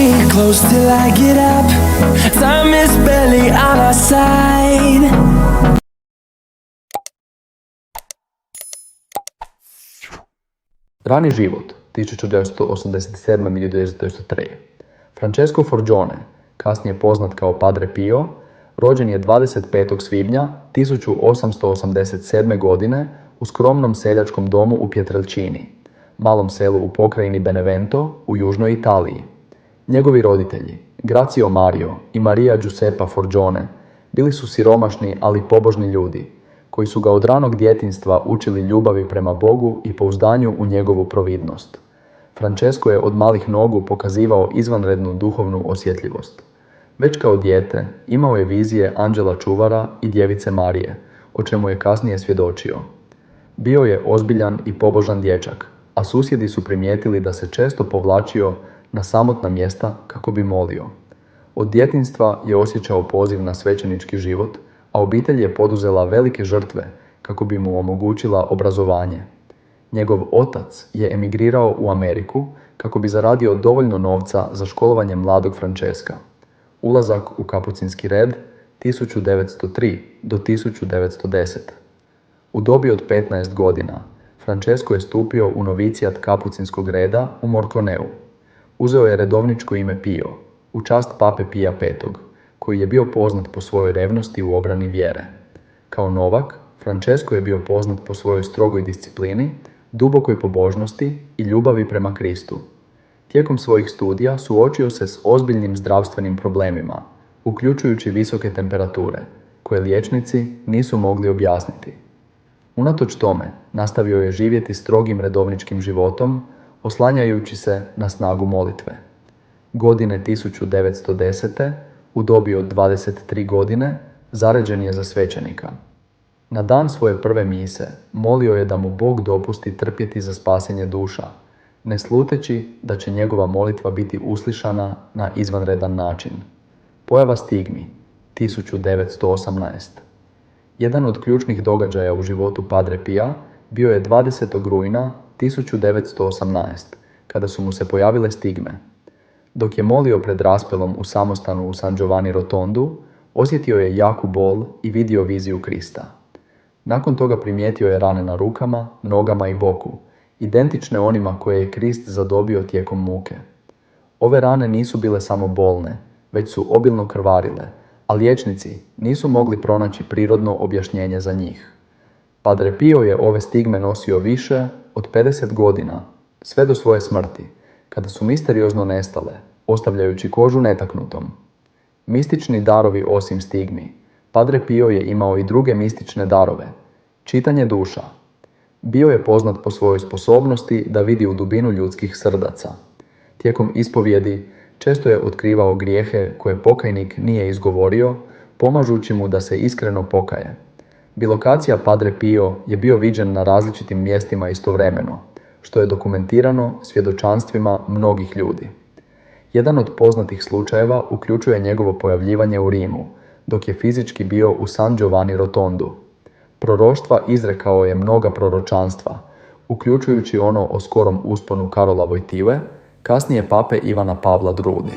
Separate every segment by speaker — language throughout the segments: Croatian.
Speaker 1: me close till I get up. Time is barely on our side.
Speaker 2: Rani život 1987-1903. Francesco Forgione, kasnije poznat kao Padre Pio, rođen je 25. svibnja 1887. godine u skromnom seljačkom domu u Pietrelcini, malom selu u pokrajini Benevento u južnoj Italiji. Njegovi roditelji, Grazio Mario i Maria Giuseppa Forgione, bili su siromašni ali pobožni ljudi, koji su ga od ranog djetinjstva učili ljubavi prema Bogu i pouzdanju u njegovu providnost. Francesco je od malih nogu pokazivao izvanrednu duhovnu osjetljivost. Već kao dijete imao je vizije anđela čuvara i djevice Marije, o čemu je kasnije svjedočio. Bio je ozbiljan i pobožan dječak, a susjedi su primijetili da se često povlačio na samotna mjesta kako bi molio. Od djetinjstva je osjećao poziv na svećenički život, a obitelj je poduzela velike žrtve kako bi mu omogućila obrazovanje. Njegov otac je emigrirao u Ameriku kako bi zaradio dovoljno novca za školovanje mladog Francesca. Ulazak u kapucinski red 1903 do 1910. U dobi od 15 godina Francesco je stupio u novicijat kapucinskog reda u Morconeu. Uzeo je redovničko ime Pio, u čast pape Pija V, koji je bio poznat po svojoj revnosti u obrani vjere. Kao novak, Francesco je bio poznat po svojoj strogoj disciplini, dubokoj pobožnosti i ljubavi prema Kristu. Tijekom svojih studija suočio se s ozbiljnim zdravstvenim problemima, uključujući visoke temperature, koje liječnici nisu mogli objasniti. Unatoč tome, nastavio je živjeti strogim redovničkim životom, oslanjajući se na snagu molitve. Godine 1910. u dobi od 23 godine, zaređen je za svećenika. Na dan svoje prve mise molio je da mu Bog dopusti trpjeti za spasenje duša, ne sluteći da će njegova molitva biti uslišana na izvanredan način. Pojava stigmi 1918. Jedan od ključnih događaja u životu Padre Pia bio je 20. rujna 1918, kada su mu se pojavile stigme. Dok je molio pred raspelom u samostanu u San Giovanni Rotondu, osjetio je jaku bol i vidio viziju Krista. Nakon toga primijetio je rane na rukama, nogama i boku, identične onima koje je Krist zadobio tijekom muke. Ove rane nisu bile samo bolne, već su obilno krvarile, a liječnici nisu mogli pronaći prirodno objašnjenje za njih. Padre Pio je ove stigme nosio više od 50 godina, sve do svoje smrti, kada su misteriozno nestale, ostavljajući kožu netaknutom. Mistični darovi osim stigmi, Padre Pio je imao i druge mistične darove. Čitanje duša. Bio je poznat po svojoj sposobnosti da vidi u dubinu ljudskih srdaca. Tijekom ispovjedi često je otkrivao grijehe koje pokajnik nije izgovorio, pomažući mu da se iskreno pokaje. Bilokacija Padre Pio je bio viđen na različitim mjestima istovremeno, što je dokumentirano svjedočanstvima mnogih ljudi. Jedan od poznatih slučajeva uključuje njegovo pojavljivanje u Rimu, dok je fizički bio u San Giovanni Rotondu. Proroštva izrekao je mnoga proročanstva, uključujući ono o skorom usponu Karola Wojtyły, kasnije pape Ivana Pavla II.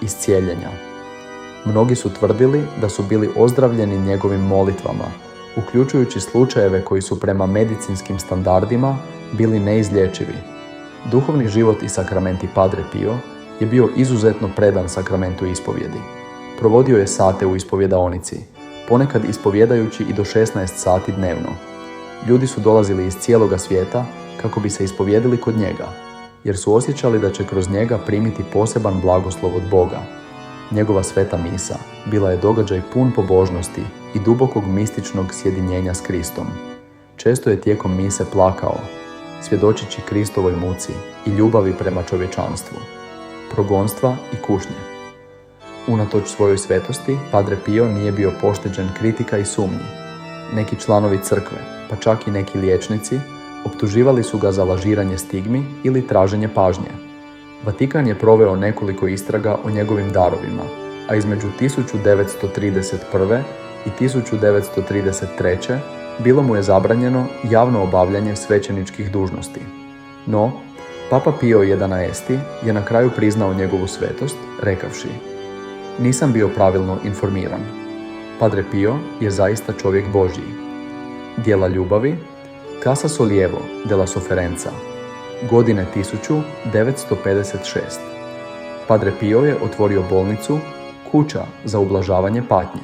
Speaker 2: Iscijeljenja. Mnogi su tvrdili da su bili ozdravljeni njegovim molitvama, uključujući slučajeve koji su prema medicinskim standardima bili neizlječivi. Duhovni život i sakramenti Padre Pio je bio izuzetno predan sakramentu ispovjedi. Provodio je sate u ispovjedaonici, ponekad ispovjedajući i do 16 sati dnevno. Ljudi su dolazili iz cijeloga svijeta kako bi se ispovjedili kod njega, jer su osjećali da će kroz njega primiti poseban blagoslov od Boga. Njegova sveta misa bila je događaj pun pobožnosti i dubokog mističnog sjedinjenja s Kristom. Često je tijekom mise plakao, svjedočeći Kristovoj muci i ljubavi prema čovječanstvu, progonstva i kušnje. Unatoč svojoj svetosti, Padre Pio nije bio pošteđen kritika i sumnji. Neki članovi crkve, pa čak i neki liječnici, optuživali su ga za lažiranje stigmi ili traženje pažnje. Vatikan je proveo nekoliko istraga o njegovim darovima, a između 1931. i 1933. bilo mu je zabranjeno javno obavljanje svećeničkih dužnosti. No, Papa Pio XI je na kraju priznao njegovu svetost, rekavši: "Nisam bio pravilno informiran. Padre Pio je zaista čovjek Božji." Djela ljubavi, Casa Sollievo della Sofferenza, godine 1956. Padre Pio je otvorio bolnicu, kuća za ublažavanje patnje.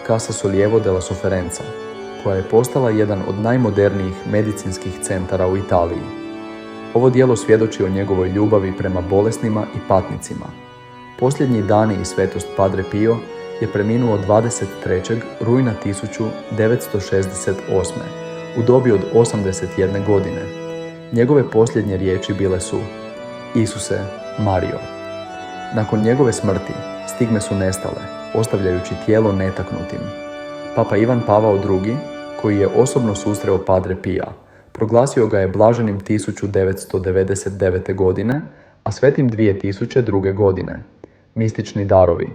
Speaker 2: Casa Sollievo della Sofferenza, koja je postala jedan od najmodernijih medicinskih centara u Italiji. Ovo djelo svjedoči o njegovoj ljubavi prema bolesnima i patnicima. Posljednji dani i svetost Padre Pio je preminuo 23. rujna 1968. u dobi od 81 godine. Njegove posljednje riječi bile su: "Isuse, Mario." Nakon njegove smrti, stigme su nestale, ostavljajući tijelo netaknutim. Papa Ivan Pavao II, koji je osobno susreo Padre Pia, proglasio ga je blaženim 1999. godine, a svetim 2002. godine. Mistični darovi.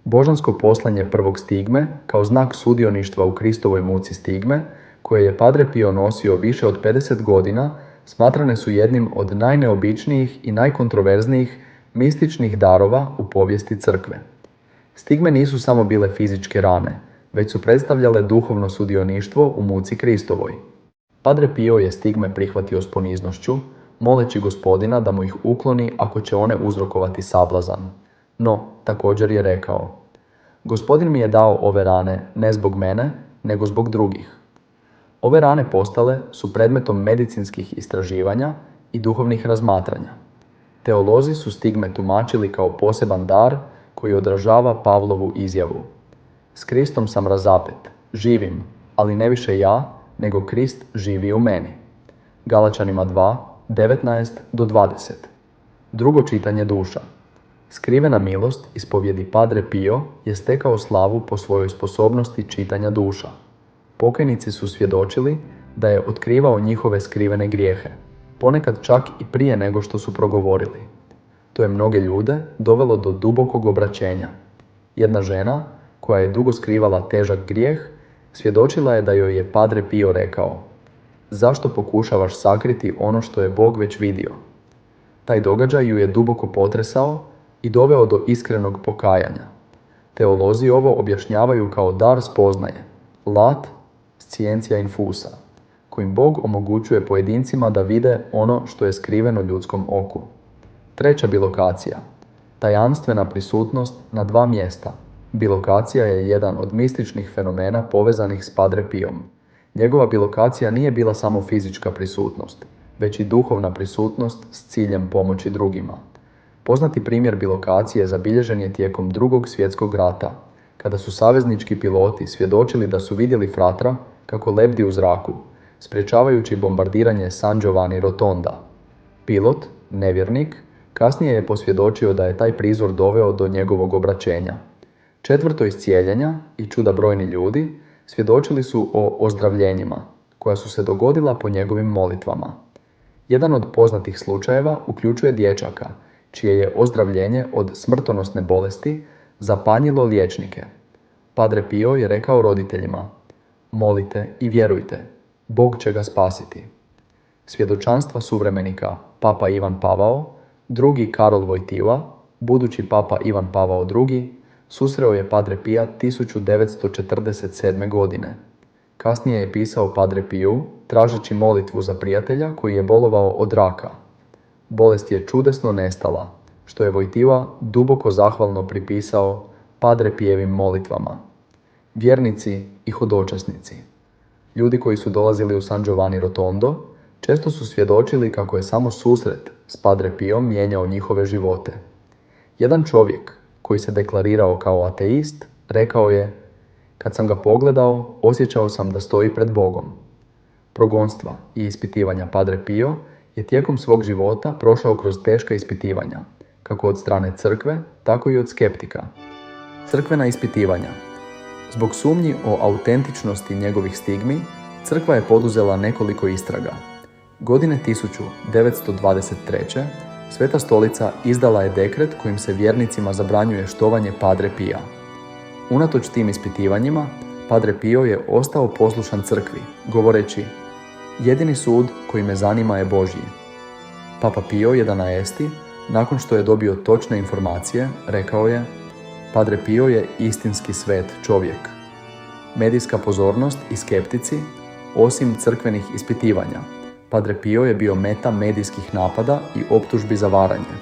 Speaker 2: Božansko poslanje prvog stigme kao znak sudioništva u Kristovoj muci stigme, koje je Padre Pio nosio više od 50 godina, smatrane su jednim od najneobičnijih i najkontroverznijih mističnih darova u povijesti crkve. Stigme nisu samo bile fizičke rane, već su predstavljale duhovno sudioništvo u muci Kristovoj. Padre Pio je stigme prihvatio s poniznošću, moleći Gospodina da mu ih ukloni ako će one uzrokovati sablazan. No, također je rekao: "Gospodin mi je dao ove rane ne zbog mene, nego zbog drugih." Ove rane postale su predmetom medicinskih istraživanja i duhovnih razmatranja. Teolozi su stigme tumačili kao poseban dar koji odražava Pavlovu izjavu: "S Kristom sam razapet, živim, ali ne više ja, nego Krist živi u meni." Galačanima 2, 19-20. Drugo čitanje duša. Skrivena milost ispovjedi Padre Pio je stekao slavu po svojoj sposobnosti čitanja duša. Pokajnici su svjedočili da je otkrivao njihove skrivene grijehe, ponekad čak i prije nego što su progovorili. To je mnoge ljude dovelo do dubokog obraćenja. Jedna žena, koja je dugo skrivala težak grijeh, svjedočila je da joj je Padre Pio rekao: "Zašto pokušavaš sakriti ono što je Bog već vidio?" Taj događaj ju je duboko potresao i doveo do iskrenog pokajanja. Teolozi ovo objašnjavaju kao dar spoznaje, lat scientia infusa, kojim Bog omogućuje pojedincima da vide ono što je skriveno ljudskom oku. Treća bilokacija. Tajanstvena prisutnost na dva mjesta. Bilokacija je jedan od mističnih fenomena povezanih s Padre Piom. Njegova bilokacija nije bila samo fizička prisutnost, već i duhovna prisutnost s ciljem pomoći drugima. Poznati primjer bilokacije zabilježen je tijekom Drugog svjetskog rata, kada su saveznički piloti svjedočili da su vidjeli fratra kako lebdi u zraku, sprječavajući bombardiranje San Giovanni Rotonda. Pilot, nevjernik, kasnije je posvjedočio da je taj prizor doveo do njegovog obraćenja. Četvrto iscijeljenja i čuda brojni ljudi svjedočili su o ozdravljenjima, koja su se dogodila po njegovim molitvama. Jedan od poznatih slučajeva uključuje dječaka, čije je ozdravljenje od smrtonosne bolesti zapanjilo liječnike. Padre Pio je rekao roditeljima: "Molite i vjerujte, Bog će ga spasiti." Svjedočanstva suvremenika Papa Ivan Pavao, drugi Karol Wojtyła, budući Papa Ivan Pavao II, susreo je Padre Pia 1947. godine. Kasnije je pisao Padre Piju tražeći molitvu za prijatelja koji je bolovao od raka. Bolest je čudesno nestala, što je Wojtyła duboko zahvalno pripisao Padre Pijevim molitvama. Vjernici i hodočasnici. Ljudi koji su dolazili u San Giovanni Rotondo često su svjedočili kako je samo susret s Padre Piom mijenjao njihove živote. Jedan čovjek koji se deklarirao kao ateist rekao je: "Kad sam ga pogledao, osjećao sam da stoji pred Bogom." Progonstva i ispitivanja Padre Pio je tijekom svog života prošao kroz teška ispitivanja, kako od strane crkve, tako i od skeptika. Crkvena ispitivanja. Zbog sumnji o autentičnosti njegovih stigmi, crkva je poduzela nekoliko istraga. Godine 1923. Sveta stolica izdala je dekret kojim se vjernicima zabranjuje štovanje Padre Pia. Unatoč tim ispitivanjima, Padre Pio je ostao poslušan crkvi, govoreći: "Jedini sud koji me zanima je Božji." Papa Pio XI, nakon što je dobio točne informacije, rekao je: Padre Pio je istinski svet čovjek. Medijska pozornost i skeptici, osim crkvenih ispitivanja, Padre Pio je bio meta medijskih napada i optužbi za varanje.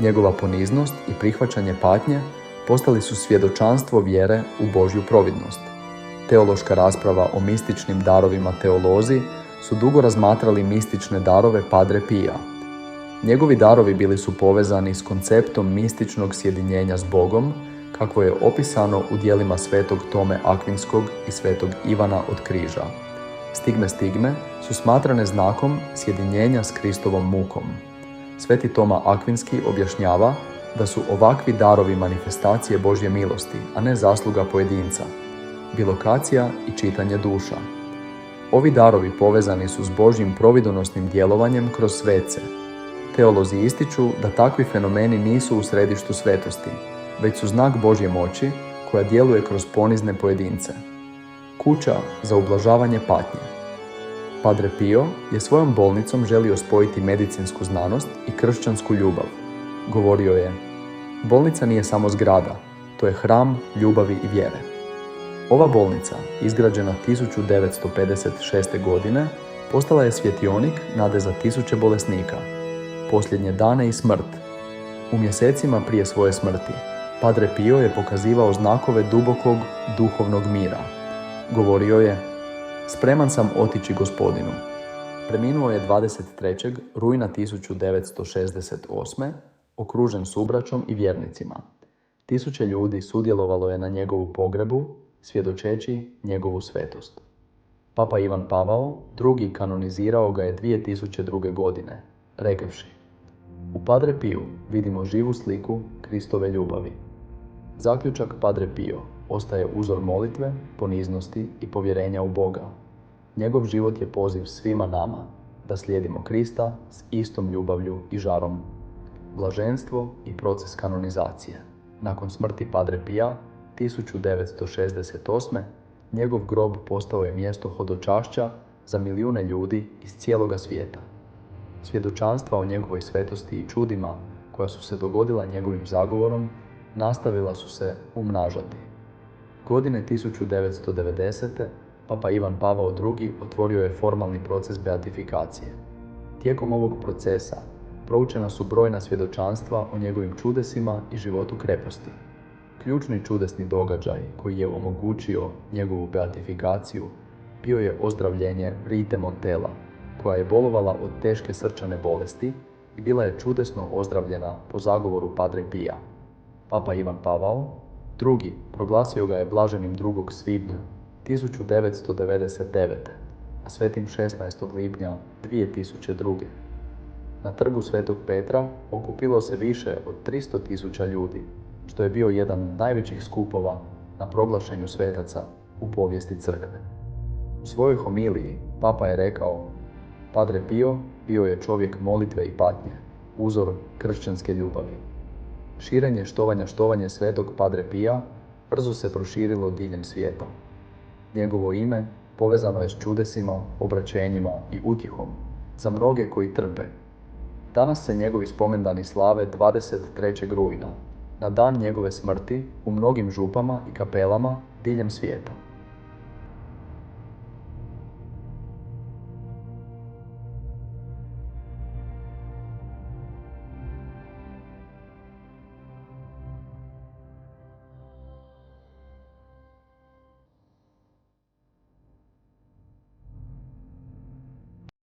Speaker 2: Njegova poniznost i prihvaćanje patnje postali su svjedočanstvo vjere u Božju providnost. Teološka rasprava o mističnim darovima teolozi su dugo razmatrali mistične darove Padre Pija. Njegovi darovi bili su povezani s konceptom mističnog sjedinjenja s Bogom, kako je opisano u djelima svetog Tome Akvinskog i svetog Ivana od Križa. Stigme su smatrane znakom sjedinjenja s Kristovom mukom. Sveti Toma Akvinski objašnjava da su ovakvi darovi manifestacije Božje milosti, a ne zasluga pojedinca, bilokacija i čitanje duša. Ovi darovi povezani su s Božjim providonosnim djelovanjem kroz svece. Teolozi ističu da takvi fenomeni nisu u središtu svetosti, već su znak Božje moći koja djeluje kroz ponizne pojedince. Kuća za ublažavanje patnje. Padre Pio je svojom bolnicom želio spojiti medicinsku znanost i kršćansku ljubav. Govorio je: bolnica nije samo zgrada, to je hram ljubavi i vjere. Ova bolnica, izgrađena 1956. godine, postala je svjetionik nade za tisuće bolesnika. Posljednje dane i smrt. U mjesecima prije svoje smrti, Padre Pio je pokazivao znakove dubokog duhovnog mira. Govorio je: spreman sam otići Gospodinu. Preminuo je 23. rujna 1968. okružen subraćom i vjernicima. Tisuće ljudi sudjelovalo je na njegovu pogrebu, svjedočeći njegovu svetost. Papa Ivan Pavao II. Kanonizirao ga je 2002. godine, rekavši: u Padre Piju vidimo živu sliku Kristove ljubavi. Zaključak Padre Pio ostaje uzor molitve, poniznosti i povjerenja u Boga. Njegov život je poziv svima nama da slijedimo Krista s istom ljubavlju i žarom. Blaženstvo i proces kanonizacije. Nakon smrti Padre Pija 1968. njegov grob postao je mjesto hodočašća za milijune ljudi iz cijeloga svijeta. Svjedočanstva o njegovoj svetosti i čudima koja su se dogodila njegovim zagovorom nastavila su se umnažati. Godine 1990. Papa Ivan Pavao II. Otvorio je formalni proces beatifikacije. Tijekom ovog procesa proučena su brojna svjedočanstva o njegovim čudesima i životu kreposti. Ključni čudesni događaj koji je omogućio njegovu beatifikaciju bio je ozdravljenje Rite Montella, koja je bolovala od teške srčane bolesti i bila je čudesno ozdravljena po zagovoru Padre Pija. Papa Ivan Pavao II. Proglasio ga je blaženim 2. svibnja 1999. a svetim 16. lipnja 2002. Na trgu Svetog Petra okupilo se više od 300.000 ljudi, što je bio jedan od najvećih skupova na proglašenju svetaca u povijesti crkve. U svojoj homiliji Papa je rekao: Padre Pio bio je čovjek molitve i patnje, uzor kršćanske ljubavi. Širenje štovanje svetog Padre Pija brzo se proširilo diljem svijeta. Njegovo ime povezano je s čudesima, obraćenjima i utjehom za mnoge koji trpe. Danas se njegovi spomendani slave 23. rujna, na dan njegove smrti, u mnogim župama i kapelama diljem svijeta.